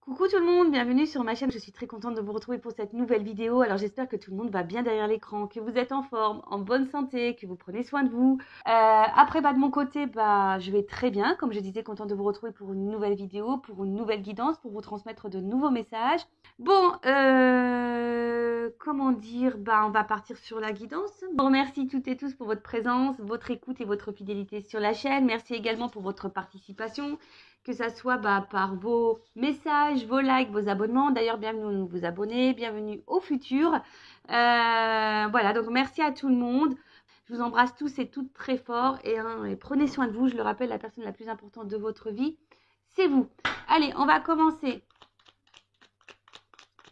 Coucou tout le monde, bienvenue sur ma chaîne. Je suis très contente de vous retrouver pour cette nouvelle vidéo. Alors j'espère que tout le monde va bien derrière l'écran, que vous êtes en forme, en bonne santé, que vous prenez soin de vous. Après, de mon côté, je vais très bien. Comme je disais, contente de vous retrouver pour une nouvelle vidéo, pour une nouvelle guidance, pour vous transmettre de nouveaux messages. Bon, comment dire, on va partir sur la guidance. Je vous remercie toutes et tous pour votre présence, votre écoute et votre fidélité sur la chaîne. Merci également pour votre participation, que ça soit par vos messages, vos likes, vos abonnements. D'ailleurs, bienvenue aux nouveaux abonnés, bienvenue au futur. Voilà, donc merci à tout le monde. Je vous embrasse tous et toutes très fort et prenez soin de vous. Je le rappelle, la personne la plus importante de votre vie, c'est vous. Allez, on va commencer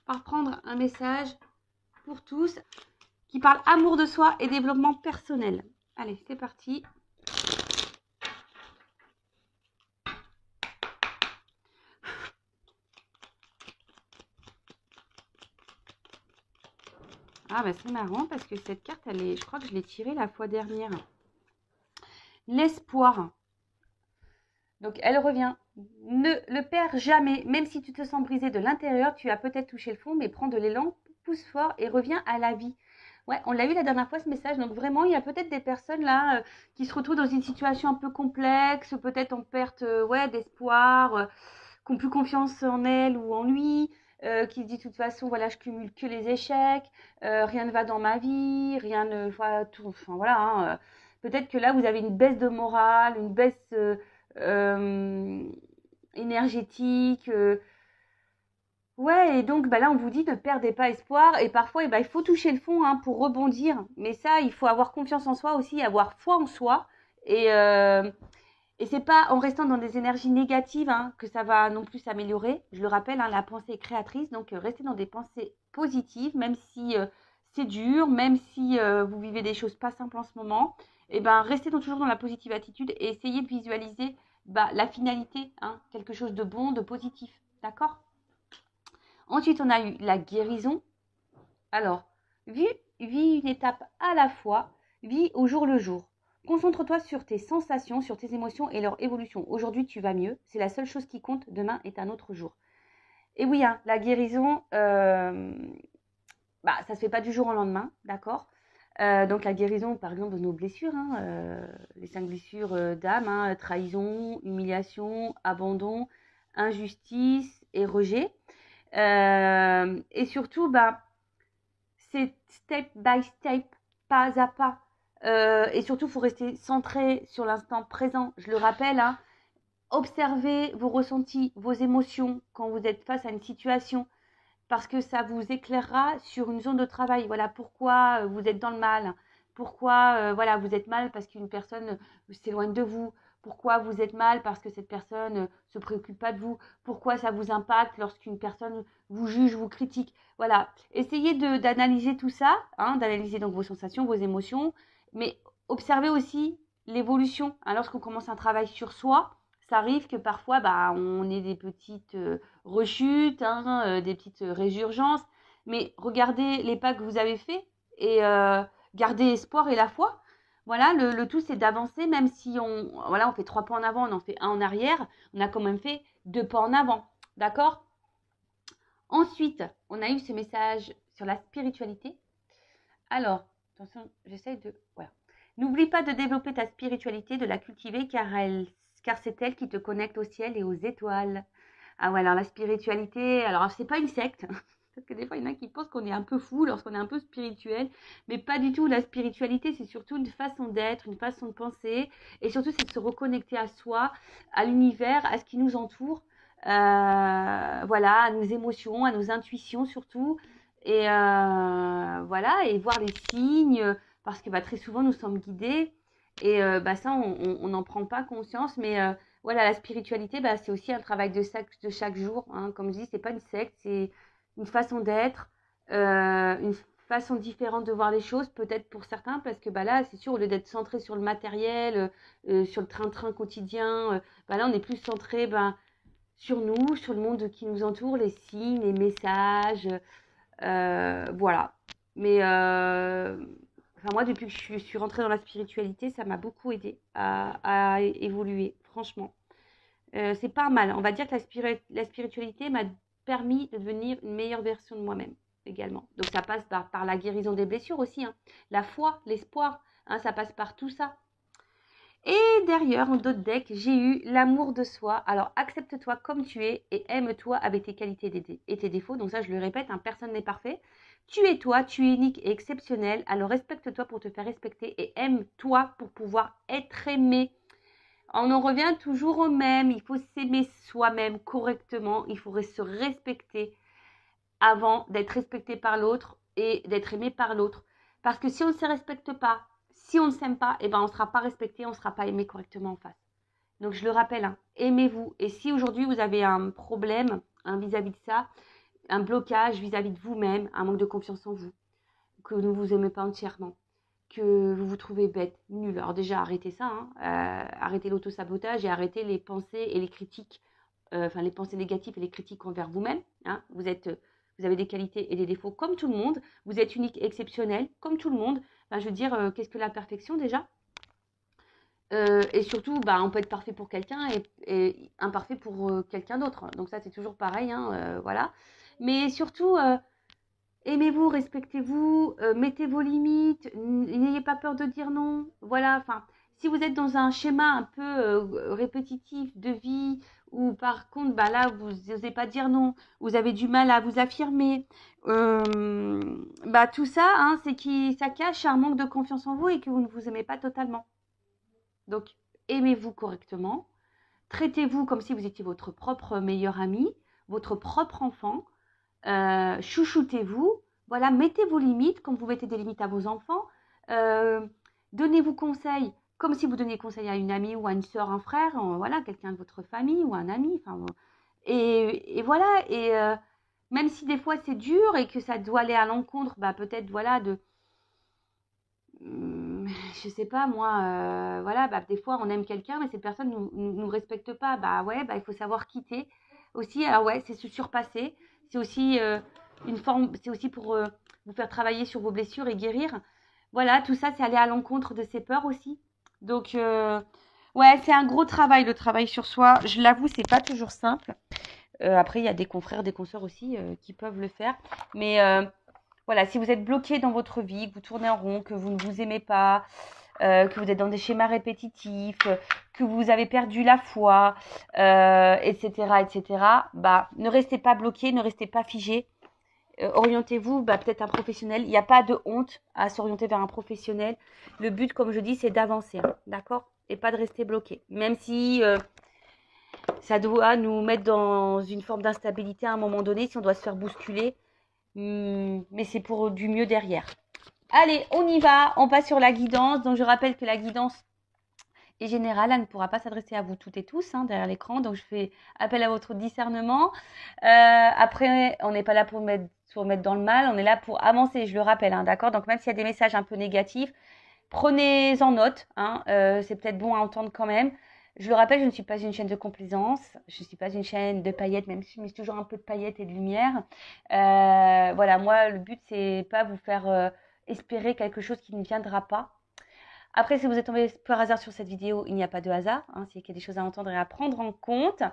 par prendre un message pour tous qui parle amour de soi et développement personnel. Allez, c'est parti. Ah c'est marrant parce que cette carte, je crois que je l'ai tirée la fois dernière. L'espoir. Donc elle revient. Ne le perds jamais, même si tu te sens brisé de l'intérieur, tu as peut-être touché le fond, mais prends de l'élan, pousse fort et reviens à la vie. Ouais, on l'a eu la dernière fois ce message. Donc vraiment, il y a peut-être des personnes là qui se retrouvent dans une situation un peu complexe, peut-être en perte d'espoir, qui n'ont plus confiance en elles ou en lui. Qui se dit de toute façon, voilà, je cumule que les échecs, rien ne va dans ma vie, rien ne, voilà, tout, enfin voilà. Peut-être que là, vous avez une baisse de morale, une baisse énergétique. Ouais, et donc là, on vous dit ne perdez pas espoir. Et parfois, il faut toucher le fond pour rebondir. Mais ça, il faut avoir confiance en soi aussi, avoir foi en soi. Et c'est pas en restant dans des énergies négatives que ça va non plus s'améliorer. Je le rappelle, la pensée est créatrice. Donc, restez dans des pensées positives, même si c'est dur, même si vous vivez des choses pas simples en ce moment. Restez toujours dans la positive attitude et essayez de visualiser la finalité, quelque chose de bon, de positif. D'accord ? Ensuite, on a eu la guérison. Alors, vis une étape à la fois, vis au jour le jour. Concentre-toi sur tes sensations, sur tes émotions et leur évolution. Aujourd'hui, tu vas mieux. C'est la seule chose qui compte. Demain est un autre jour. Et oui, la guérison, ça ne se fait pas du jour au lendemain, d'accord ? Donc la guérison, par exemple, de nos blessures, les 5 blessures d'âme, trahison, humiliation, abandon, injustice et rejet. Et surtout, c'est step by step, pas à pas. Et surtout, il faut rester centré sur l'instant présent. Je le rappelle, observez vos ressentis, vos émotions quand vous êtes face à une situation, parce que ça vous éclairera sur une zone de travail. Voilà pourquoi vous êtes dans le mal. Pourquoi vous êtes mal parce qu'une personne s'éloigne de vous. Pourquoi vous êtes mal parce que cette personne se préoccupe pas de vous. Pourquoi ça vous impacte lorsqu'une personne vous juge, vous critique. Voilà, essayez d'analyser tout ça, d'analyser donc vos sensations, vos émotions, mais observez aussi l'évolution. Lorsqu'on commence un travail sur soi, ça arrive que parfois on ait des petites rechutes, des petites résurgences, mais regardez les pas que vous avez faits et gardez espoir et la foi. Voilà, le tout c'est d'avancer, même si on fait 3 pas en avant, on en fait 1 en arrière, on a quand même fait 2 pas en avant, d'accord ? Ensuite, on a eu ce message sur la spiritualité. Alors, attention, j'essaye de... Voilà. N'oublie pas de développer ta spiritualité, de la cultiver, car c'est elle qui te connecte au ciel et aux étoiles. Ah ouais, alors la spiritualité, alors c'est pas une secte, parce que des fois il y en a qui pensent qu'on est un peu fou lorsqu'on est un peu spirituel, mais pas du tout. La spiritualité, c'est surtout une façon d'être, une façon de penser, et surtout c'est de se reconnecter à soi, à l'univers, à ce qui nous entoure, à nos émotions, à nos intuitions surtout, et voilà, et voir les signes, parce que très souvent nous sommes guidés, et ça on n'en prend pas conscience, mais voilà, la spiritualité, c'est aussi un travail de chaque jour. Comme je dis, c'est pas une secte, c'est une façon d'être, une façon différente de voir les choses, peut-être pour certains, parce que là, c'est sûr, au lieu d'être centré sur le matériel, sur le train-train quotidien, là, on est plus centré sur nous, sur le monde qui nous entoure, les signes, les messages, voilà. Mais moi, depuis que je suis rentrée dans la spiritualité, ça m'a beaucoup aidé à évoluer, franchement. C'est pas mal. On va dire que la spiritualité m'a permis de devenir une meilleure version de moi-même également. Donc ça passe par la guérison des blessures aussi, hein. La foi, l'espoir, hein, ça passe par tout ça. Et derrière, en d'autres decks, j'ai eu l'amour de soi. Alors, accepte-toi comme tu es et aime-toi avec tes qualités et tes défauts. Donc ça, je le répète, hein, personne n'est parfait. Tu es toi, tu es unique et exceptionnel. Alors, respecte-toi pour te faire respecter et aime-toi pour pouvoir être aimé. On en revient toujours au même. Il faut s'aimer soi-même correctement. Il faudrait se respecter avant d'être respecté par l'autre et d'être aimé par l'autre. Parce que si on ne se respecte pas, si on ne s'aime pas, eh ben on ne sera pas respecté, on ne sera pas aimé correctement en face. Donc je le rappelle, hein, aimez-vous. Et si aujourd'hui vous avez un problème vis-à-vis de ça, un blocage vis-à-vis de vous-même, un manque de confiance en vous, que vous ne vous aimez pas entièrement, que vous vous trouvez bête, nul, alors déjà arrêtez ça, hein, arrêtez l'auto-sabotage et arrêtez les pensées et les critiques, les pensées négatives et les critiques envers vous-même. Hein. Vous avez des qualités et des défauts comme tout le monde, vous êtes unique, exceptionnel comme tout le monde. Enfin, je veux dire, qu'est-ce que la perfection déjà? Et surtout, on peut être parfait pour quelqu'un et imparfait pour quelqu'un d'autre. Donc ça, c'est toujours pareil, hein, voilà. Mais surtout, aimez-vous, respectez-vous, mettez vos limites, n'ayez pas peur de dire non. Voilà, enfin, si vous êtes dans un schéma un peu répétitif de vie, ou par contre, là, vous n'osez pas dire non, vous avez du mal à vous affirmer, tout ça, hein, c'est que ça cache un manque de confiance en vous et que vous ne vous aimez pas totalement. Donc, aimez-vous correctement, traitez-vous comme si vous étiez votre propre meilleur ami, votre propre enfant, chouchoutez-vous, voilà, mettez vos limites comme vous mettez des limites à vos enfants, donnez-vous conseil comme si vous donniez conseil à une amie ou à une soeur, un frère, voilà, quelqu'un de votre famille ou un ami, et voilà, et même si des fois c'est dur et que ça doit aller à l'encontre, peut-être, voilà, je sais pas moi, voilà, des fois on aime quelqu'un mais cette personne nous respecte pas, il faut savoir quitter aussi. Alors ouais, c'est se surpasser, c'est aussi une forme, c'est aussi pour vous faire travailler sur vos blessures et guérir. Voilà, tout ça c'est aller à l'encontre de ses peurs aussi. Donc ouais, c'est un gros travail, le travail sur soi, je l'avoue, c'est pas toujours simple. Après il y a des confrères, des consoeurs aussi qui peuvent le faire, mais voilà, si vous êtes bloqué dans votre vie, que vous tournez en rond, que vous ne vous aimez pas, que vous êtes dans des schémas répétitifs, que vous avez perdu la foi, etc., ne restez pas bloqué, ne restez pas figé. Orientez-vous, peut-être un professionnel. Il n'y a pas de honte à s'orienter vers un professionnel. Le but, comme je dis, c'est d'avancer, hein, d'accord? Et pas de rester bloqué. Même si ça doit nous mettre dans une forme d'instabilité à un moment donné, si on doit se faire bousculer. Mais c'est pour du mieux derrière. Allez, on y va, on passe sur la guidance. Donc je rappelle que la guidance est générale, elle ne pourra pas s'adresser à vous toutes et tous, hein, derrière l'écran. Donc je fais appel à votre discernement. Après, on n'est pas là pour mettre dans le mal, on est là pour avancer, je le rappelle, hein, d'accord? Donc même s'il y a des messages un peu négatifs, prenez-en note, hein, c'est peut-être bon à entendre quand même. Je le rappelle, je ne suis pas une chaîne de complaisance, je ne suis pas une chaîne de paillettes, même si je mets toujours un peu de paillettes et de lumière. Voilà, moi, le but, c'est pas vous faire espérer quelque chose qui ne viendra pas. Après, si vous êtes tombé par hasard sur cette vidéo, il n'y a pas de hasard, hein, c'est qu'il y a des choses à entendre et à prendre en compte.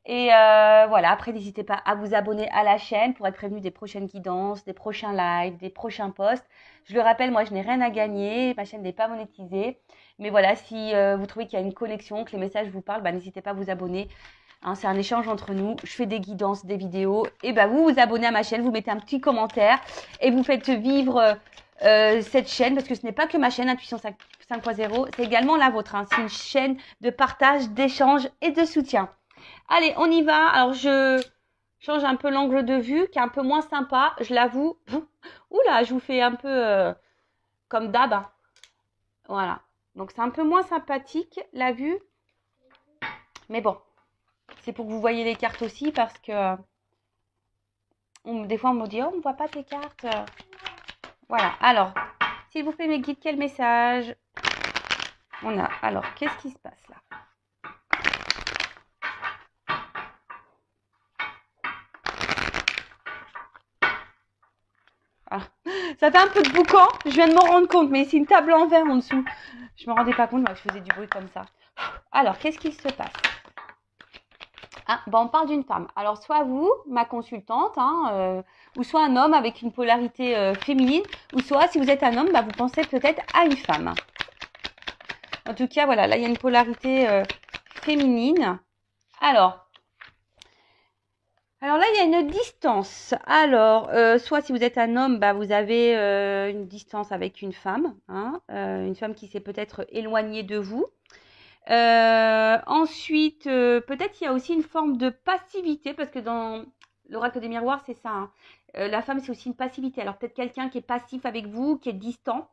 Et voilà, après, n'hésitez pas à vous abonner à la chaîne pour être prévenu des prochaines guidances, des prochains lives, des prochains posts. Je le rappelle, moi, je n'ai rien à gagner, ma chaîne n'est pas monétisée. Mais voilà, si vous trouvez qu'il y a une connexion, que les messages vous parlent, n'hésitez pas à vous abonner. Hein, c'est un échange entre nous. Je fais des guidances, des vidéos. Et vous vous abonnez à ma chaîne, vous mettez un petit commentaire et vous faites vivre cette chaîne, parce que ce n'est pas que ma chaîne Intuition 5.0, c'est également la vôtre. Hein. C'est une chaîne de partage, d'échange et de soutien. Allez, on y va. Alors, je change un peu l'angle de vue, qui est un peu moins sympa, je l'avoue. Oula, je vous fais un peu comme d'hab. Hein. Voilà. Donc, c'est un peu moins sympathique, la vue. Mais bon, c'est pour que vous voyez les cartes aussi, parce que des fois, on me dit « Oh, on ne voit pas tes cartes. » Voilà. Alors, s'il vous plaît, mes guides, quel message on a? Alors, qu'est-ce qui se passe là? Alors, ça fait un peu de boucan, je viens de m'en rendre compte, mais c'est une table en verre en dessous. Je ne me rendais pas compte moi, que je faisais du bruit comme ça. Alors, qu'est-ce qui se passe? Ah, bon, on parle d'une femme. Alors, soit vous, ma consultante, hein, ou soit un homme avec une polarité féminine, ou soit, si vous êtes un homme, bah, vous pensez peut-être à une femme. En tout cas, voilà, là, il y a une polarité féminine. Alors là, il y a une distance. Alors, soit si vous êtes un homme, bah, vous avez une distance avec une femme, hein, une femme qui s'est peut-être éloignée de vous. Ensuite, peut-être il y a aussi une forme de passivité, parce que dans l'oracle des miroirs, c'est ça, hein. La femme, c'est aussi une passivité. Alors peut-être quelqu'un qui est passif avec vous, qui est distant,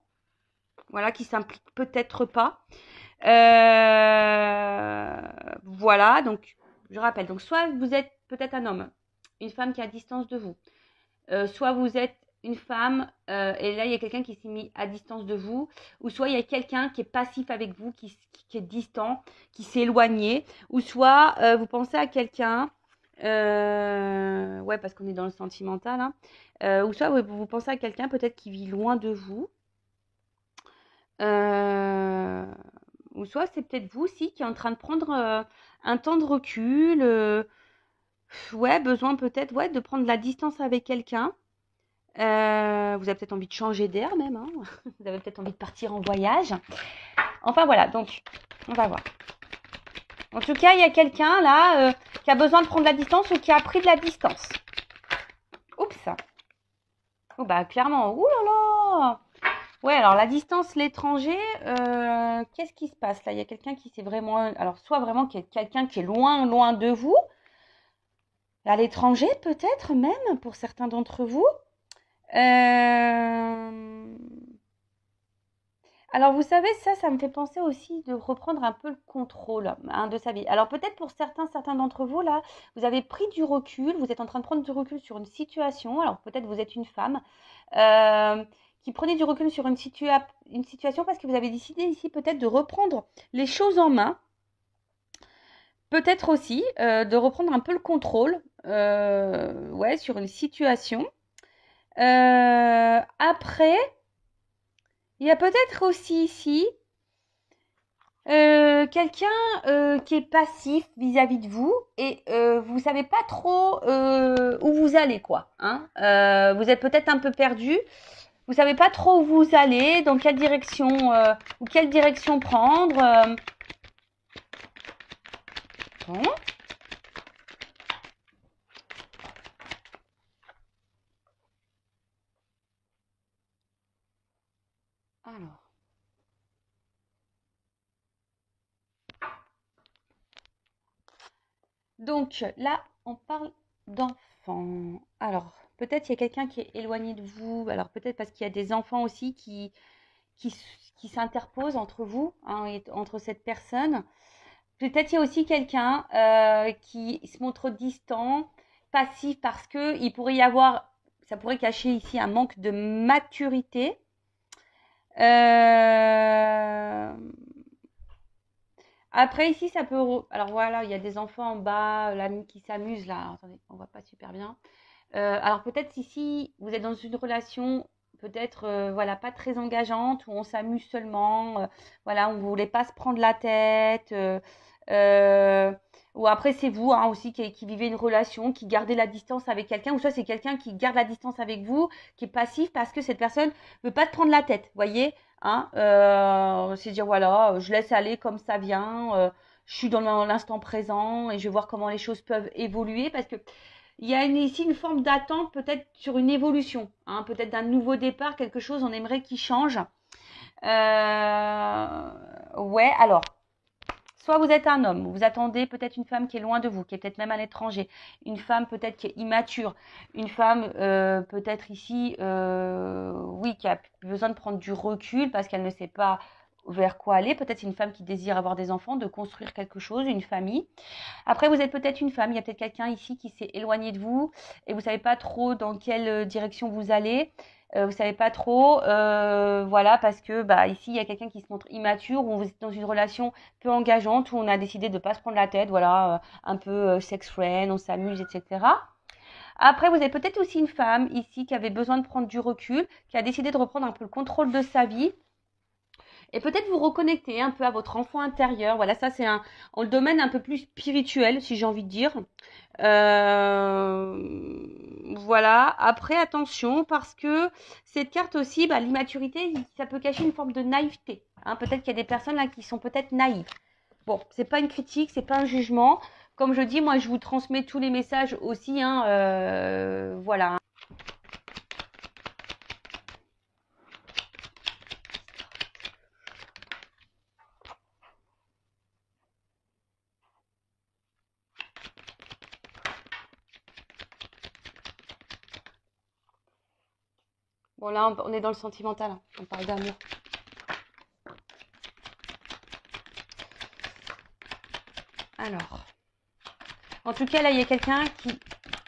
voilà, qui s'implique peut-être pas. Voilà, donc je rappelle. Donc soit vous êtes peut-être un homme, une femme qui est à distance de vous. Soit vous êtes une femme et là il y a quelqu'un qui s'est mis à distance de vous, ou soit il y a quelqu'un qui est passif avec vous, qui est distant, qui s'est éloigné, ou soit vous pensez à quelqu'un, ouais parce qu'on est dans le sentimental, hein, ou soit vous pensez à quelqu'un peut-être qui vit loin de vous, ou soit c'est peut-être vous aussi qui est en train de prendre un temps de recul, ouais besoin peut-être ouais de prendre de la distance avec quelqu'un. Vous avez peut-être envie de changer d'air même, hein. Vous avez peut-être envie de partir en voyage. Enfin voilà, donc on va voir. En tout cas, il y a quelqu'un là qui a besoin de prendre de la distance ou qui a pris de la distance. Oups. Oh bah clairement, ouh là là. Ouais, alors la distance, l'étranger, qu'est-ce qui se passe là? Il y a quelqu'un qui s'est vraiment... Alors soit vraiment quelqu'un qui est loin, loin de vous, à l'étranger peut-être même pour certains d'entre vous. Alors, vous savez, ça me fait penser aussi de reprendre un peu le contrôle hein, de sa vie. Alors, peut-être pour certains d'entre vous, là, vous avez pris du recul, vous êtes en train de prendre du recul sur une situation. Alors, peut-être vous êtes une femme qui prenait du recul sur une situation parce que vous avez décidé ici peut-être de reprendre les choses en main. Peut-être aussi de reprendre un peu le contrôle ouais, sur une situation. Après... Il y a peut-être aussi ici quelqu'un qui est passif vis-à-vis de vous et vous savez pas trop où vous allez quoi. Hein. Vous êtes peut-être un peu perdu. Vous savez pas trop où vous allez, dans quelle direction ou quelle direction prendre. Bon. Alors. Donc là, on parle d'enfants. Alors, peut-être il y a quelqu'un qui est éloigné de vous. Alors, peut-être parce qu'il y a des enfants aussi qui, qui s'interposent entre vous, hein, et entre cette personne. Peut-être il y a aussi quelqu'un qui se montre distant, passif, parce que il pourrait y avoir, ça pourrait cacher ici un manque de maturité. Après ici, ça peut... Alors voilà, il y a des enfants en bas, la nuit qui s'amusent là. Alors, attendez, on voit pas super bien. Alors peut-être ici, vous êtes dans une relation peut-être voilà pas très engageante où on s'amuse seulement, voilà, on ne voulait pas se prendre la tête. Ou après c'est vous hein, aussi qui vivez une relation, qui gardez la distance avec quelqu'un, ou soit c'est quelqu'un qui garde la distance avec vous, qui est passif parce que cette personne ne veut pas te prendre la tête, voyez, hein, c'est dire voilà, je laisse aller comme ça vient, je suis dans l'instant présent et je vais voir comment les choses peuvent évoluer parce que il y a ici une forme d'attente peut-être sur une évolution, hein, peut-être d'un nouveau départ, quelque chose on aimerait qui change. Ouais, alors, soit vous êtes un homme, vous attendez peut-être une femme qui est loin de vous, qui est peut-être même à l'étranger, une femme peut-être qui est immature, une femme peut-être ici, oui, qui a besoin de prendre du recul parce qu'elle ne sait pas vers quoi aller. Peut-être c'est une femme qui désire avoir des enfants, de construire quelque chose, une famille. Après, vous êtes peut-être une femme, il y a peut-être quelqu'un ici qui s'est éloigné de vous et vous ne savez pas trop dans quelle direction vous allez. Vous savez pas trop, voilà, parce que bah, ici, il y a quelqu'un qui se montre immature, ou vous êtes dans une relation peu engageante, où on a décidé de ne pas se prendre la tête, voilà, un peu sex friend, on s'amuse, etc. Après, vous avez peut-être aussi une femme ici qui avait besoin de prendre du recul, qui a décidé de reprendre un peu le contrôle de sa vie, Et peut-être vous reconnecter un peu à votre enfant intérieur. Voilà, ça c'est le domaine un peu plus spirituel, si j'ai envie de dire. Voilà. Après, attention, parce que cette carte aussi, bah, l'immaturité, ça peut cacher une forme de naïveté. Hein. Peut-être qu'il y a des personnes là qui sont peut-être naïves. Bon, c'est pas une critique, c'est pas un jugement. Comme je dis, moi, je vous transmets tous les messages aussi. Hein, voilà. Bon, là, on est dans le sentimental. Hein. On parle d'amour. Alors, en tout cas, là, il y a quelqu'un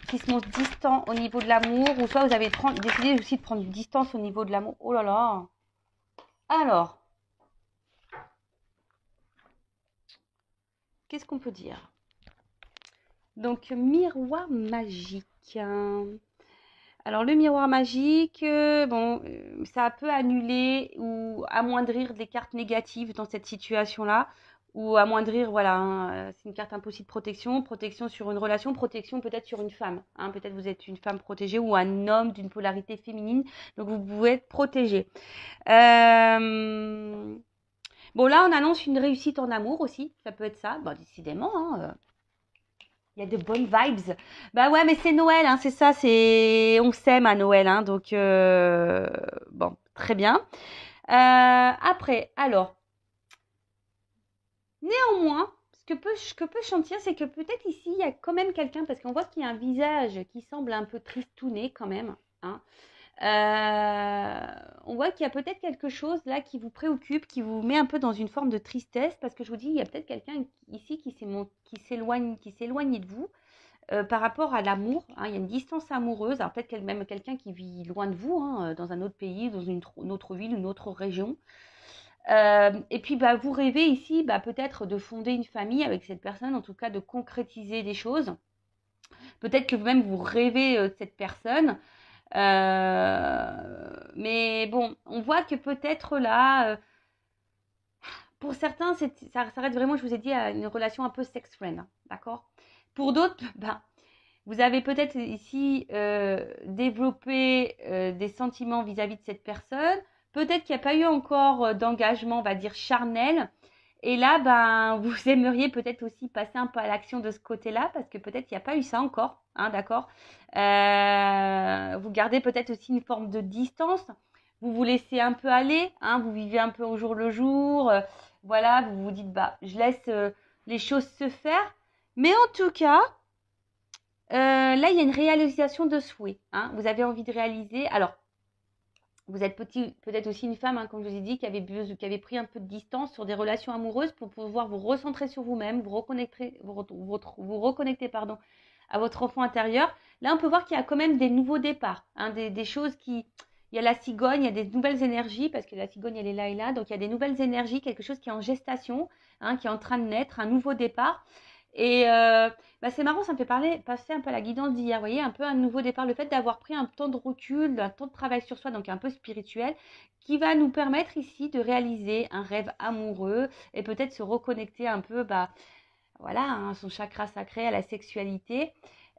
qui se montre distant au niveau de l'amour, ou soit vous avez décidé aussi de prendre une distance au niveau de l'amour. Oh là là. Alors, qu'est-ce qu'on peut dire? Donc, miroir magique. Alors, le miroir magique, bon, ça peut annuler ou amoindrir des cartes négatives dans cette situation-là. Ou amoindrir, voilà, hein, c'est une carte impossible protection, protection sur une relation, protection peut-être sur une femme. Hein, peut-être vous êtes une femme protégée ou un homme d'une polarité féminine, donc vous pouvez être protégé. Bon, là, on annonce une réussite en amour aussi, ça peut être ça. Bon, décidément, hein, il y a de bonnes vibes. Bah ouais, mais c'est Noël, hein, c'est ça, on s'aime à Noël, hein, donc bon, très bien. Après, alors, néanmoins, ce que peut sentir, c'est que peut-être ici, il y a quand même quelqu'un, parce qu'on voit qu'il y a un visage qui semble un peu tristouné quand même, hein. On voit qu'il y a peut-être quelque chose là qui vous préoccupe, qui vous met un peu dans une forme de tristesse, parce que je vous dis, il y a peut-être quelqu'un ici qui s'éloigne de vous par rapport à l'amour. Hein, il y a une distance amoureuse, alors peut-être même quelqu'un qui vit loin de vous, hein, dans un autre pays, dans une autre ville, une autre région. Et puis, bah, vous rêvez ici, bah, peut-être de fonder une famille avec cette personne, en tout cas de concrétiser des choses. Peut-être que même vous rêvez de cette personne. Mais bon, on voit que peut-être là, pour certains, ça s'arrête vraiment, je vous ai dit, à une relation un peu sex-friend. Hein, d'accord? Pour d'autres, ben, vous avez peut-être ici développé des sentiments vis-à-vis de cette personne. Peut-être qu'il n'y a pas eu encore d'engagement, on va dire, charnel. Et là, ben, vous aimeriez peut-être aussi passer un peu à l'action de ce côté-là, parce que peut-être qu'il n'y a pas eu ça encore, hein, d'accord. Vous gardez peut-être aussi une forme de distance. Vous vous laissez un peu aller, hein, vous vivez un peu au jour le jour. Voilà, vous vous dites, bah, je laisse les choses se faire. Mais en tout cas, là, il y a une réalisation de souhait. Hein. Vous avez envie de réaliser. Alors, vous êtes peut-être aussi une femme, hein, comme je vous ai dit, qui avait pris un peu de distance sur des relations amoureuses pour pouvoir vous recentrer sur vous-même, vous reconnecter pardon, à votre enfant intérieur. Là, on peut voir qu'il y a quand même des nouveaux départs, hein, des choses qui... Il y a la cigogne, il y a des nouvelles énergies, parce que la cigogne, elle est là et là. Donc, il y a des nouvelles énergies, quelque chose qui est en gestation, hein, qui est en train de naître, un nouveau départ. Et bah, c'est marrant, ça me fait passer un peu à la guidance d'hier. Vous voyez, un peu un nouveau départ. Le fait d'avoir pris un temps de recul, un temps de travail sur soi, donc un peu spirituel, qui va nous permettre ici de réaliser un rêve amoureux et peut-être se reconnecter un peu, bah, voilà, hein, son chakra sacré, à la sexualité.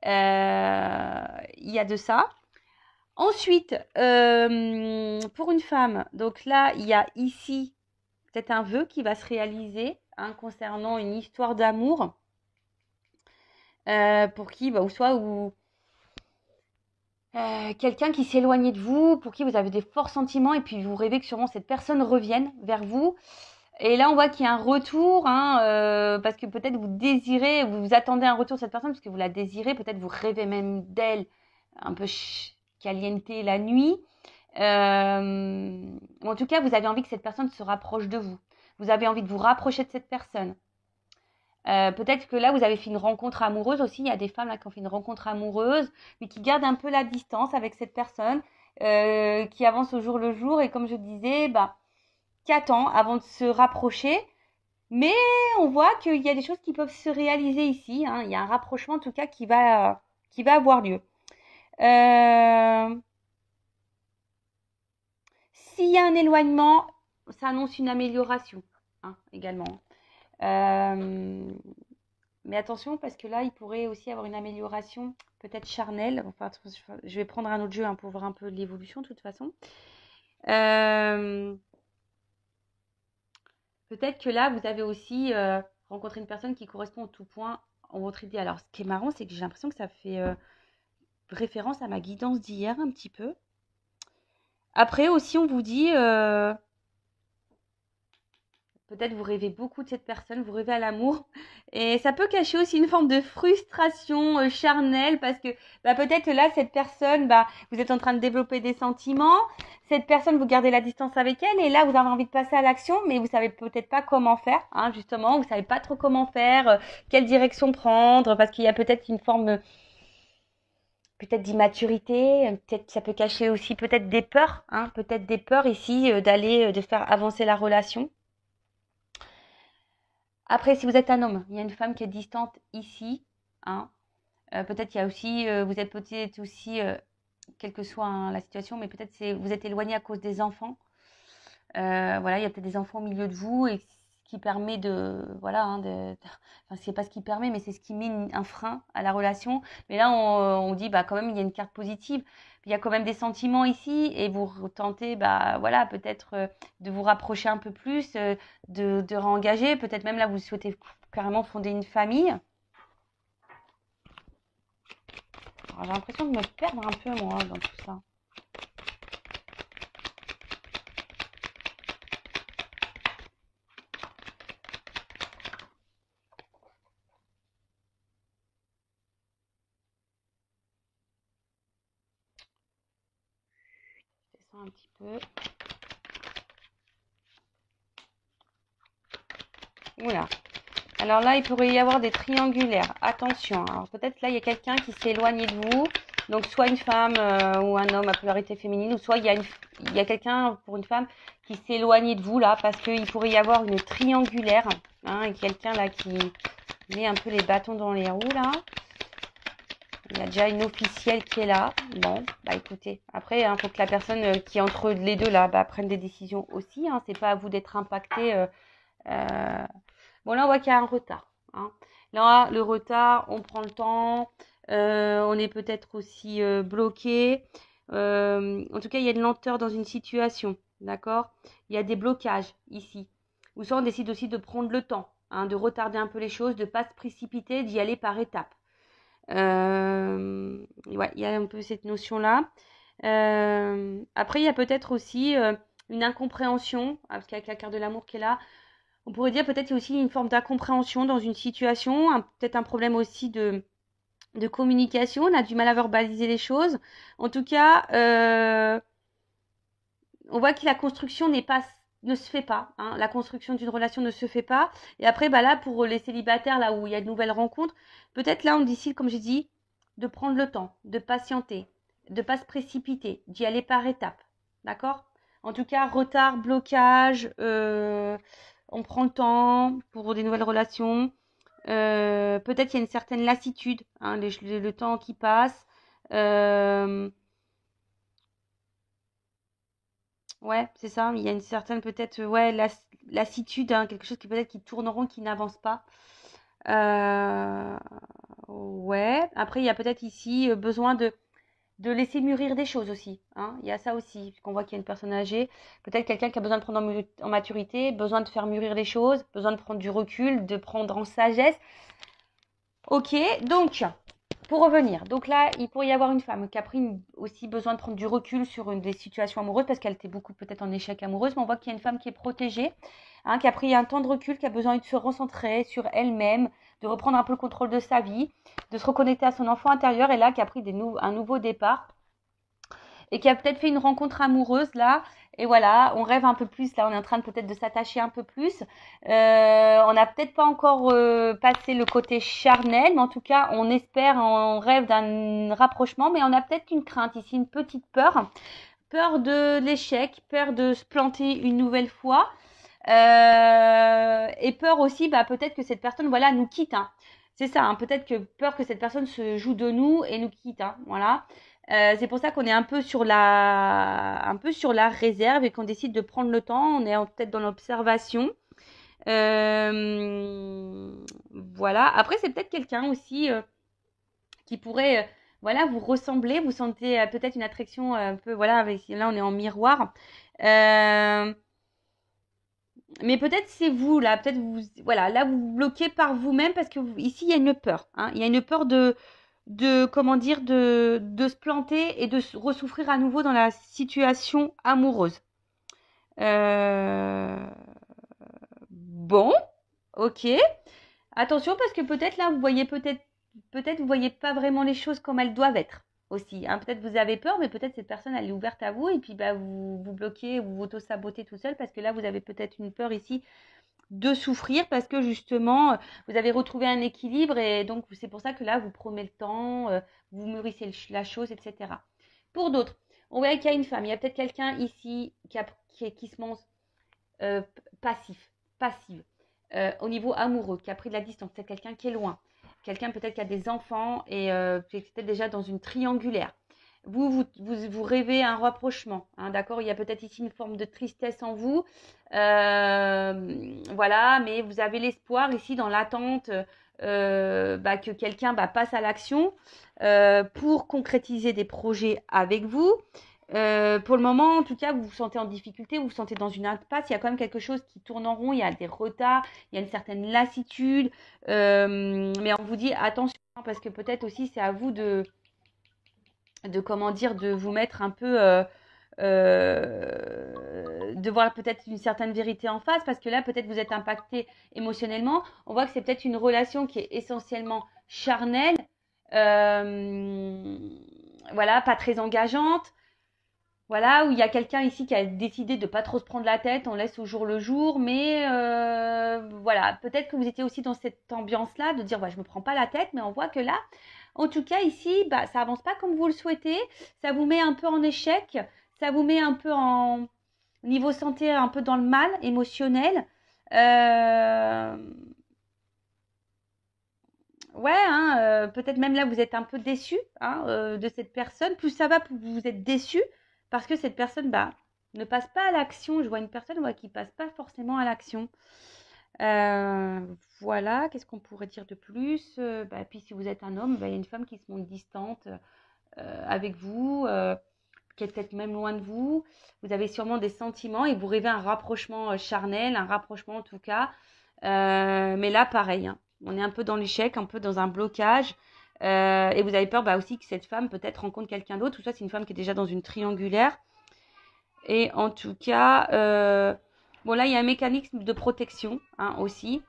Il y a de ça. Ensuite, pour une femme, donc là, il y a ici peut-être un vœu qui va se réaliser, hein, concernant une histoire d'amour. Pour qui, bah, ou soit quelqu'un qui s'est éloigné de vous, pour qui vous avez des forts sentiments, et puis vous rêvez que sûrement cette personne revienne vers vous. Et là, on voit qu'il y a un retour, hein, parce que peut-être vous attendez un retour de cette personne, parce que vous la désirez, peut-être vous rêvez même d'elle, un peu caliente la nuit. Ou en tout cas, vous avez envie que cette personne se rapproche de vous. Vous avez envie de vous rapprocher de cette personne. Peut-être que là, vous avez fait une rencontre amoureuse aussi. Il y a des femmes là qui ont fait une rencontre amoureuse, mais qui gardent un peu la distance avec cette personne, qui avance au jour le jour. Et comme je disais, bah, qui attend avant de se rapprocher. Mais on voit qu'il y a des choses qui peuvent se réaliser ici. Hein. Il y a un rapprochement en tout cas qui va avoir lieu. S'il y a un éloignement, ça annonce une amélioration, hein, également. Euh, mais attention, parce que là, il pourrait aussi avoir une amélioration peut-être charnelle. Enfin, je vais prendre un autre jeu, hein, pour voir un peu l'évolution de toute façon. Euh, Peut-être que là, vous avez aussi rencontré une personne qui correspond au tout point en votre idée. Alors, ce qui est marrant, c'est que j'ai l'impression que ça fait référence à ma guidance d'hier un petit peu. Après aussi, on vous dit, peut-être vous rêvez beaucoup de cette personne, vous rêvez à l'amour. Et ça peut cacher aussi une forme de frustration charnelle parce que peut-être là, cette personne, vous êtes en train de développer des sentiments. Cette personne, vous gardez la distance avec elle et là, vous avez envie de passer à l'action, mais vous savez peut-être pas comment faire, hein, justement. Vous savez pas trop comment faire, quelle direction prendre parce qu'il y a peut-être une forme peut-être d'immaturité, peut-être ça peut cacher aussi peut-être des peurs, hein, peut-être des peurs ici de faire avancer la relation. Après, si vous êtes un homme, il y a une femme qui est distante ici, hein. Peut-être il y a aussi, vous êtes peut-être aussi, quelle que soit, hein, la situation, mais peut-être vous êtes éloigné à cause des enfants. Voilà, il y a peut-être des enfants au milieu de vous et ce qui permet voilà, hein, enfin, c'est pas ce qui permet, mais c'est ce qui met un frein à la relation. Mais là, on dit, quand même, il y a une carte positive. Il y a quand même des sentiments ici et vous tentez, voilà, peut-être de vous rapprocher un peu plus, de réengager. Peut-être même là, vous souhaitez carrément fonder une famille. Alors, j'ai l'impression de me perdre un peu, moi, dans tout ça. Je descends un petit peu. Oula. Alors là, il pourrait y avoir des triangulaires. Attention. Alors peut-être là, il y a quelqu'un qui s'est éloigné de vous. Donc soit une femme ou un homme à polarité féminine, ou soit il y a quelqu'un pour une femme qui s'est éloigné de vous là, parce qu'il pourrait y avoir une triangulaire, hein, et quelqu'un là qui met un peu les bâtons dans les roues là. Il y a déjà une officielle qui est là. Bon, écoutez, après, il faut que la personne qui est entre les deux là, prenne des décisions aussi. Hein. C'est pas à vous d'être impacté. Bon, là, on voit qu'il y a un retard, hein. Là, le retard, on prend le temps. On est peut-être aussi bloqué. En tout cas, il y a une lenteur dans une situation, d'accord? Il y a des blocages ici. Ou soit on décide aussi de prendre le temps, hein, de retarder un peu les choses, de ne pas se précipiter, d'y aller par étapes. Ouais, il y a un peu cette notion-là. Après, il y a peut-être aussi une incompréhension, parce qu'avec la carte de l'amour qui est là, on pourrait dire peut-être qu'il y a aussi une forme d'incompréhension dans une situation, peut-être un problème aussi de communication, on a du mal à verbaliser les choses. En tout cas, on voit que la construction ne se fait pas, hein. La construction d'une relation ne se fait pas. Et après, là, pour les célibataires, là où il y a de nouvelles rencontres, peut-être là, on décide, comme j'ai dit, de prendre le temps, de patienter, de ne pas se précipiter, d'y aller par étapes. D'accord? En tout cas, retard, blocage, on prend le temps pour des nouvelles relations. Peut-être qu'il y a une certaine lassitude, hein, le temps qui passe. Ouais, c'est ça. Il y a une certaine peut-être ouais, lassitude, hein, quelque chose qui peut-être qui tourne en rond, qui n'avance pas. Euh, ouais. Après, il y a peut-être ici besoin de laisser mûrir des choses aussi, hein. Il y a ça aussi, puisqu'on voit qu'il y a une personne âgée. Peut-être quelqu'un qui a besoin de prendre en maturité, besoin de faire mûrir les choses, besoin de prendre du recul, de prendre en sagesse. Ok, donc, pour revenir, donc là, il pourrait y avoir une femme qui a pris aussi besoin de prendre du recul sur des situations amoureuses parce qu'elle était beaucoup peut-être en échec amoureuse, mais on voit qu'il y a une femme qui est protégée, hein, qui a pris un temps de recul, qui a besoin de se recentrer sur elle-même, de reprendre un peu le contrôle de sa vie, de se reconnecter à son enfant intérieur et là, qui a pris un nouveau départ et qui a peut-être fait une rencontre amoureuse là. Et voilà, on rêve un peu plus, là on est en train de peut-être de s'attacher un peu plus. On n'a peut-être pas encore passé le côté charnel, mais en tout cas on espère, on rêve d'un rapprochement, mais on a peut-être une crainte ici, une petite peur. Peur de l'échec, peur de se planter une nouvelle fois. Et peur aussi, peut-être que cette personne, voilà, nous quitte, hein. C'est ça, hein, peut-être que peur que cette personne se joue de nous et nous quitte, hein, voilà. C'est pour ça qu'on est un peu sur la réserve et qu'on décide de prendre le temps. On est peut-être dans l'observation. Voilà. Après, c'est peut-être quelqu'un aussi qui pourrait, voilà, vous ressembler. Vous sentez peut-être une attraction un peu, voilà, là, on est en miroir. Euh, mais peut-être c'est vous, là. Peut-être vous, voilà, là, vous vous bloquez par vous-même parce que ici, il y a une peur. Hein. Il y a une peur comment dire, de se planter et de ressouffrir à nouveau dans la situation amoureuse. Euh, Bon, ok. Attention parce que peut-être là, vous voyez peut-être vous voyez pas vraiment les choses comme elles doivent être aussi. Hein. Peut-être vous avez peur, mais peut-être cette personne elle est ouverte à vous et puis bah vous vous bloquez, vous auto-sabotez tout seul parce que là vous avez peut-être une peur ici de souffrir parce que justement vous avez retrouvé un équilibre et donc c'est pour ça que là vous prenez le temps, vous mûrissez la chose, etc. Pour d'autres, on voit qu'il y a une femme, il y a peut-être quelqu'un ici qui se montre euh, passif, passive, au niveau amoureux, qui a pris de la distance, c'est quelqu'un qui est loin, quelqu'un peut-être qui a des enfants et qui est peut-être déjà dans une triangulaire. Vous rêvez un rapprochement, hein, d'accord. Il y a peut-être ici une forme de tristesse en vous, voilà, mais vous avez l'espoir ici dans l'attente que quelqu'un passe à l'action pour concrétiser des projets avec vous. Pour le moment, en tout cas, vous vous sentez en difficulté, vous vous sentez dans une impasse. Il y a quand même quelque chose qui tourne en rond. Il y a des retards, il y a une certaine lassitude. Mais on vous dit attention parce que peut-être aussi c'est à vous de comment dire, de vous mettre un peu, de voir peut-être une certaine vérité en face parce que là, peut-être vous êtes impacté émotionnellement. On voit que c'est peut-être une relation qui est essentiellement charnelle, euh, voilà, pas très engageante. Voilà, où il y a quelqu'un ici qui a décidé de pas trop se prendre la tête, on laisse au jour le jour, mais voilà, peut-être que vous étiez aussi dans cette ambiance-là, de dire, je me prends pas la tête, mais on voit que là, en tout cas ici, ça avance pas comme vous le souhaitez, ça vous met un peu en échec, ça vous met un peu en niveau santé, un peu dans le mal émotionnel. Euh, Ouais, hein, peut-être même là vous êtes un peu déçu hein, de cette personne. Plus ça va, plus vous êtes déçu parce que cette personne ne passe pas à l'action. Je vois une personne qui passe pas forcément à l'action. Euh, voilà, qu'est-ce qu'on pourrait dire de plus? Puis si vous êtes un homme, il y a une femme qui se montre distante avec vous, qui est peut-être même loin de vous. Vous avez sûrement des sentiments et vous rêvez un rapprochement charnel, un rapprochement en tout cas. Mais là, pareil, hein, on est un peu dans l'échec, un peu dans un blocage. Et vous avez peur aussi que cette femme peut-être rencontre quelqu'un d'autre. Tout ça, c'est une femme qui est déjà dans une triangulaire. Et en tout cas, bon là, il y a un mécanisme de protection hein, aussi.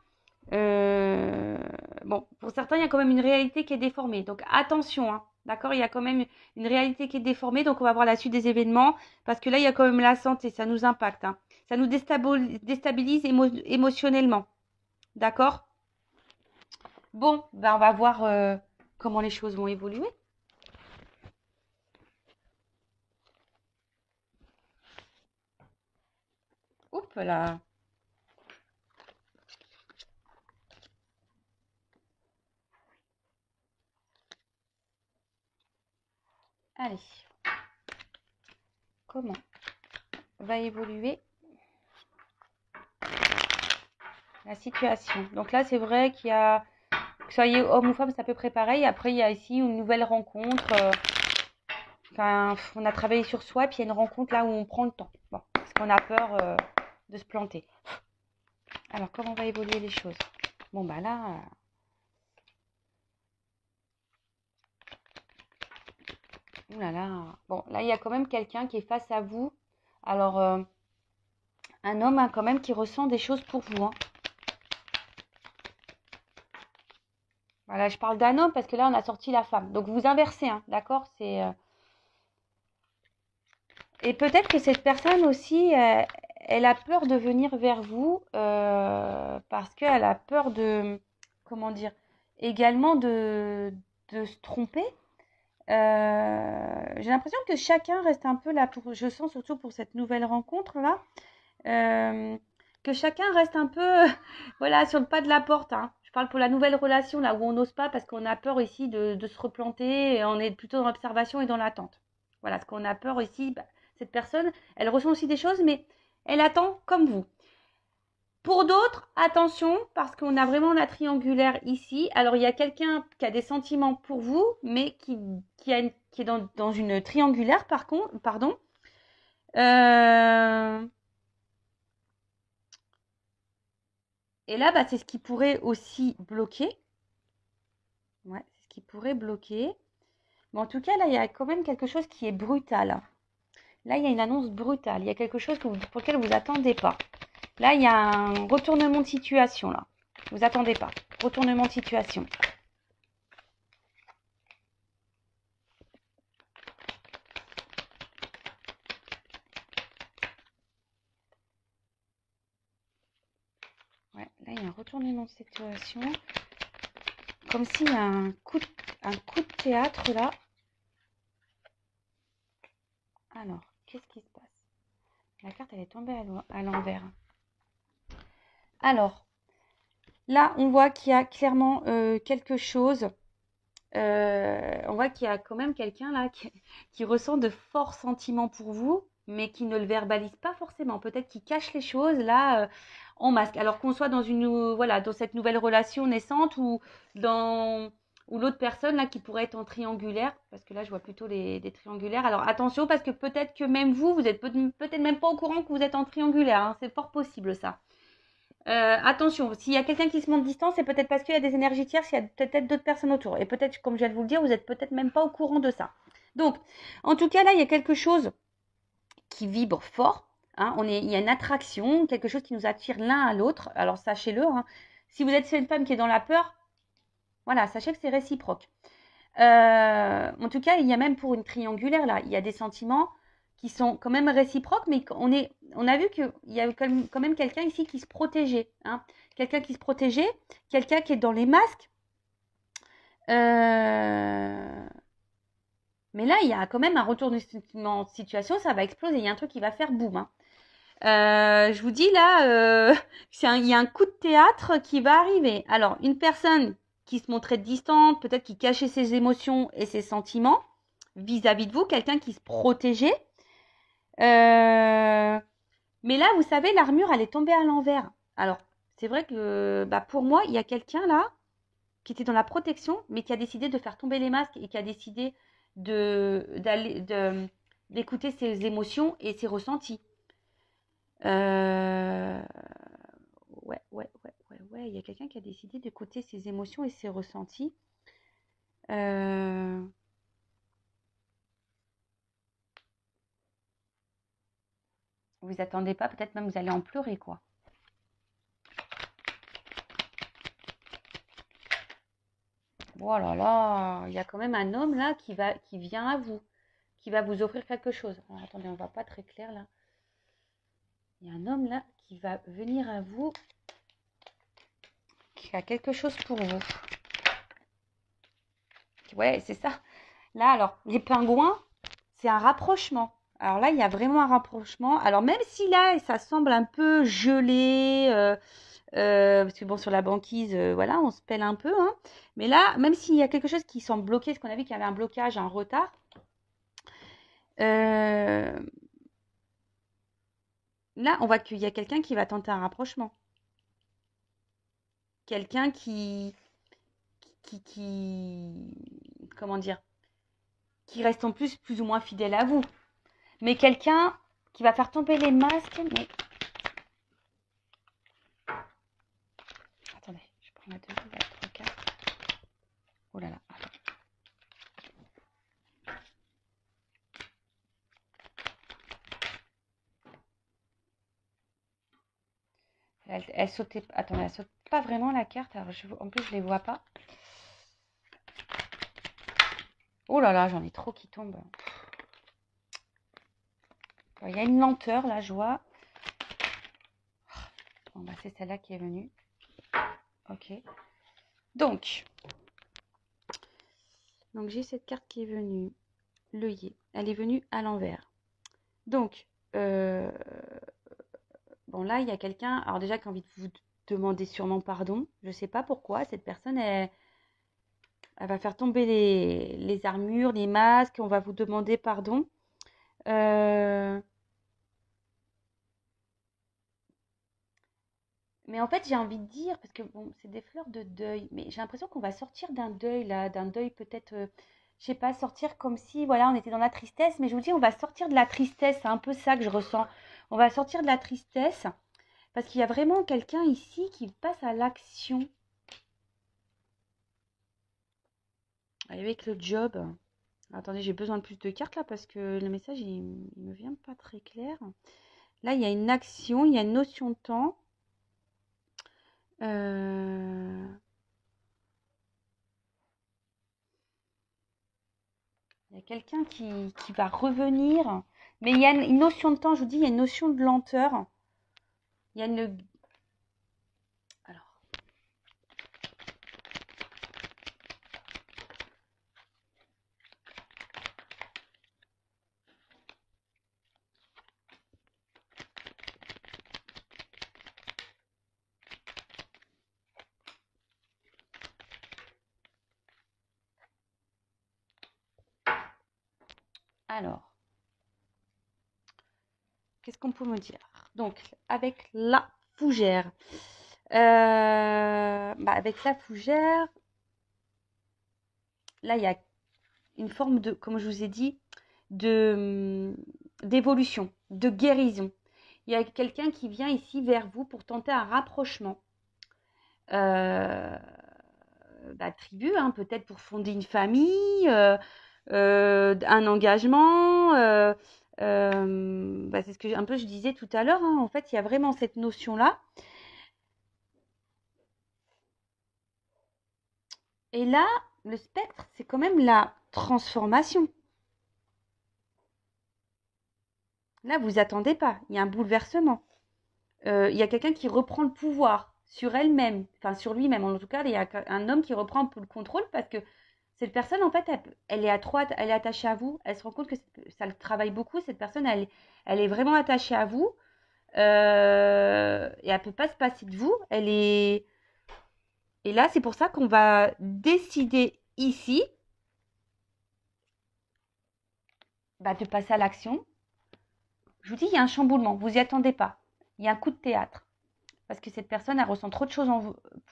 Bon, pour certains, il y a quand même une réalité qui est déformée. Donc attention, hein, d'accord? Il y a quand même une réalité qui est déformée. Donc on va voir la suite des événements. Parce que là, il y a quand même la santé, ça nous impacte. Hein. Ça nous déstabilise émotionnellement. D'accord? Bon, on va voir comment les choses vont évoluer. Oups là. Allez, comment va évoluer la situation? Donc là, c'est vrai qu'il y a, que soyez homme ou femme, c'est à peu près pareil. Après, il y a ici une nouvelle rencontre. On a travaillé sur soi, puis il y a une rencontre là où on prend le temps. Bon, parce qu'on a peur de se planter. Alors, comment va évoluer les choses? Bon, là, ouh là là. Bon, là, il y a quand même quelqu'un qui est face à vous. Alors, un homme hein, quand même qui ressent des choses pour vous. Hein. Voilà, je parle d'un homme parce que là, on a sorti la femme. Donc, vous inversez, hein, d'accord? Et peut-être que cette personne aussi, elle a peur de venir vers vous parce qu'elle a peur de, comment dire, également de se tromper. J'ai l'impression que chacun reste un peu là, je sens surtout pour cette nouvelle rencontre-là, que chacun reste un peu voilà, sur le pas de la porte. Hein. Je parle pour la nouvelle relation, là où on n'ose pas parce qu'on a peur ici de se replanter et on est plutôt dans l'observation et dans l'attente. Voilà, ce qu'on a peur ici, bah, cette personne, elle ressent aussi des choses, mais elle attend comme vous. Pour d'autres, attention, parce qu'on a vraiment la triangulaire ici. Alors, il y a quelqu'un qui a des sentiments pour vous, mais qui est dans une triangulaire, pardon. Et là, bah, c'est ce qui pourrait aussi bloquer. Ouais, c'est ce qui pourrait bloquer. Mais en tout cas, là, il y a quand même quelque chose qui est brutal. Là, il y a une annonce brutale. Il y a quelque chose pour lequel vous attendez pas. Là, il y a un retournement de situation, là. Vous attendez pas. Retournement de situation. Ouais, là, il y a un retournement de situation. Comme s'il y a un coup de théâtre, là. Alors, qu'est-ce qui se passe? La carte, elle est tombée à l'envers. Alors, là, on voit qu'il y a clairement quelque chose. On voit qu'il y a quand même quelqu'un là qui ressent de forts sentiments pour vous, mais qui ne le verbalise pas forcément. Peut-être qu'il cache les choses là en masque. Alors qu'on soit dans dans cette nouvelle relation naissante ou l'autre personne là qui pourrait être en triangulaire, parce que là je vois plutôt des triangulaires. Alors attention parce que peut-être que même vous êtes peut-être même pas au courant que vous êtes en triangulaire. Hein. C'est fort possible ça. Attention, s'il y a quelqu'un qui se montre distant, c'est peut-être parce qu'il y a des énergies tierces, il y a peut-être d'autres personnes autour. Et peut-être, comme je viens de vous le dire, vous n'êtes peut-être même pas au courant de ça. Donc, en tout cas, là, il y a quelque chose qui vibre fort. Hein, il y a une attraction, quelque chose qui nous attire l'un à l'autre. Alors, sachez-le, hein, si vous êtes cette femme qui est dans la peur, voilà, sachez que c'est réciproque. En tout cas, il y a même pour une triangulaire, là, il y a des sentiments qui sont quand même réciproques, mais on a vu qu'il y a quand même quelqu'un ici qui se protégeait. Hein. Quelqu'un qui se protégeait, quelqu'un qui est dans les masques. Mais là, il y a quand même un retournement de situation, ça va exploser. Il y a un truc qui va faire boum. Hein. Je vous dis là, il y a un coup de théâtre qui va arriver. Alors, une personne qui se montrait distante, peut-être qui cachait ses émotions et ses sentiments vis-à-vis de vous, quelqu'un qui se protégeait. Mais là, vous savez, l'armure, elle est tombée à l'envers. Alors, c'est vrai que bah, pour moi, il y a quelqu'un là qui était dans la protection, mais qui a décidé de faire tomber les masques et qui a décidé d'écouter ses émotions et ses ressentis. Ouais, il y a quelqu'un qui a décidé d'écouter ses émotions et ses ressentis. Vous attendez pas, peut-être même vous allez en pleurer, quoi. Oh là là, il y a quand même un homme là qui vient à vous, qui va vous offrir quelque chose. Alors, attendez, on ne voit pas très clair là. Il y a un homme là qui va venir à vous, qui a quelque chose pour vous. Ouais, c'est ça. Là, alors, les pingouins, c'est un rapprochement. Alors là, il y a vraiment un rapprochement. Alors même si là, ça semble un peu gelé, parce que bon, sur la banquise, voilà, on se pèle un peu. Hein. Mais là, même s'il y a quelque chose qui semble bloqué, parce qu'on a vu qu'il y avait un blocage, un retard, là, on voit qu'il y a quelqu'un qui va tenter un rapprochement. Quelqu'un comment dire, qui reste en plus ou moins fidèle à vous. Mais quelqu'un qui va faire tomber les masques, mais... Attendez, je prends la deuxième, la troisième. Oh là là, attends. Elle sautait... Attendez, elle saute pas vraiment la carte, alors en plus je les vois pas. Oh là là, j'en ai trop qui tombent. Il y a une lenteur là, je vois. Bon, bah, c'est celle-là qui est venue. Ok. Donc j'ai cette carte qui est venue. L'œillet. Elle est venue à l'envers. Donc, bon là, il y a quelqu'un, alors déjà qui a envie demander sûrement pardon. Je ne sais pas pourquoi. Cette personne, elle va faire tomber les armures, les masques. On va vous demander pardon. Mais en fait, j'ai envie de dire, parce que bon, c'est des fleurs de deuil, mais j'ai l'impression qu'on va sortir d'un deuil là, d'un deuil peut-être, je sais pas, sortir comme si, voilà, on était dans la tristesse, mais je vous dis, on va sortir de la tristesse, c'est un peu ça que je ressens. On va sortir de la tristesse, parce qu'il y a vraiment quelqu'un ici qui passe à l'action. Avec le job. Attendez, j'ai besoin de plus de cartes là, parce que le message, il me vient pas très clair. Là, il y a une action, il y a une notion de temps. Il y a quelqu'un qui va revenir. Mais il y a une notion de temps, je vous dis, il y a une notion de lenteur. Il y a une... Alors. Alors. Qu'est-ce qu'on peut me dire? Donc, avec la fougère. Avec la fougère, là, il y a une forme de, comme je vous ai dit, d'évolution, de guérison. Il y a quelqu'un qui vient ici vers vous pour tenter un rapprochement. Tribu, hein, peut-être pour fonder une famille, un engagement. C'est ce que un peu je disais tout à l'heure. Hein. En fait, il y a vraiment cette notion-là. Et là, le spectre, c'est quand même la transformation. Là, vous attendez pas. Il y a un bouleversement. Il y a quelqu'un qui reprend le pouvoir sur elle-même, enfin sur lui-même. En tout cas, il y a un homme qui reprend un peu le contrôle parce que cette personne, en fait, elle est elle est attachée à vous. Elle se rend compte que ça le travaille beaucoup. Cette personne, elle est vraiment attachée à vous. Et elle peut pas se passer de vous. Elle est... Et là, c'est pour ça qu'on va décider ici de passer à l'action. Je vous dis, il y a un chamboulement. Vous n'y attendez pas. Il y a un coup de théâtre. Parce que cette personne, elle ressent trop de choses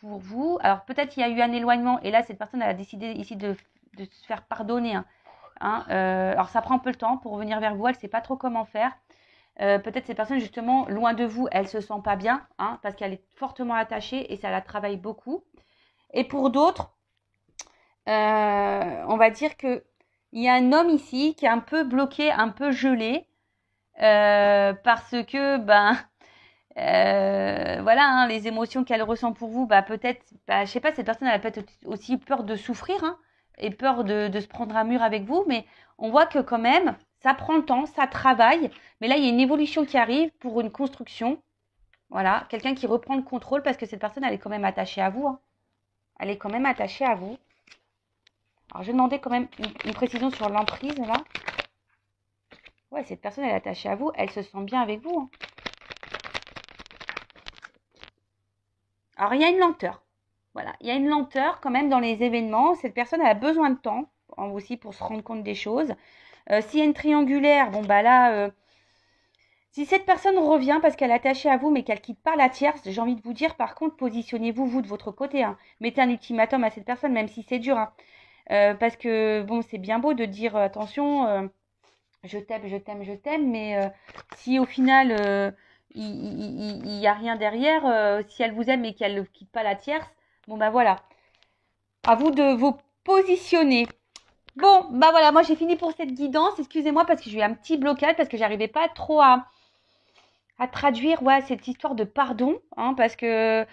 pour vous. Alors, peut-être qu'il y a eu un éloignement. Et là, cette personne, elle a décidé ici de se faire pardonner. Alors, ça prend un peu le temps pour revenir vers vous. Elle ne sait pas trop comment faire. Peut-être cette personne, justement, loin de vous, elle ne se sent pas bien. Parce qu'elle est fortement attachée et ça la travaille beaucoup. Et pour d'autres, on va dire qu'il y a un homme ici qui est un peu bloqué, un peu gelé. Parce que, voilà, les émotions qu'elle ressent pour vous, peut-être, je sais pas, cette personne, elle a peut-être aussi peur de souffrir, et peur de se prendre un mur avec vous, mais on voit que quand même, ça prend le temps, ça travaille, mais là, il y a une évolution qui arrive pour une construction. Voilà, quelqu'un qui reprend le contrôle parce que cette personne, elle est quand même attachée à vous. Elle est quand même attachée à vous. Alors, je vais demander quand même une précision sur l'emprise, là. Ouais, cette personne, elle est attachée à vous, elle se sent bien avec vous. Alors, il y a une lenteur. Voilà, il y a une lenteur quand même dans les événements. Cette personne, elle a besoin de temps aussi pour se rendre compte des choses. S'il y a une triangulaire, si cette personne revient parce qu'elle est attachée à vous mais qu'elle quitte pas la tierce, j'ai envie de vous dire, par contre, positionnez-vous, vous, de votre côté. Mettez un ultimatum à cette personne, même si c'est dur. Parce que, bon, c'est bien beau de dire, attention, je t'aime, je t'aime, je t'aime, mais si au final, il n'y a rien derrière, si elle vous aime et qu'elle ne quitte pas la tierce, voilà. À vous de vous positionner. Bon, voilà, moi j'ai fini pour cette guidance. Excusez-moi parce que j'ai eu un petit blocage, parce que j'arrivais pas trop à traduire cette histoire de pardon. Parce que,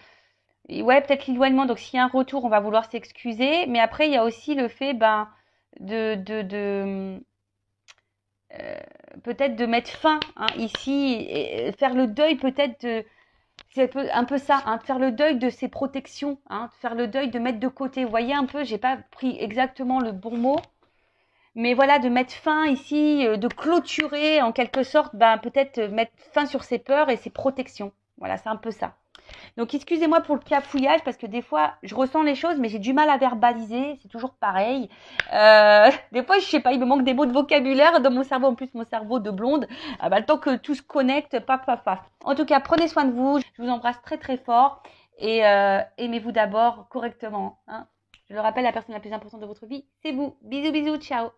peut-être l'éloignement. Donc s'il y a un retour, on va vouloir s'excuser. Mais après, il y a aussi le fait peut-être de mettre fin ici, et faire le deuil peut-être c'est un peu ça, faire le deuil de ses protections, faire le deuil de mettre de côté. Vous voyez un peu, j'ai pas pris exactement le bon mot, mais voilà, de mettre fin ici, de clôturer en quelque sorte, peut-être mettre fin sur ses peurs et ses protections. Voilà, c'est un peu ça. Donc, excusez-moi pour le cafouillage parce que des fois, je ressens les choses, mais j'ai du mal à verbaliser. C'est toujours pareil. Des fois, je sais pas, il me manque des mots de vocabulaire dans mon cerveau. En plus, mon cerveau de blonde, le temps que tout se connecte, paf, paf, paf. En tout cas, prenez soin de vous. Je vous embrasse très, très fort. Et aimez-vous d'abord correctement. Hein. Je le rappelle, la personne la plus importante de votre vie, c'est vous. Bisous, bisous, ciao.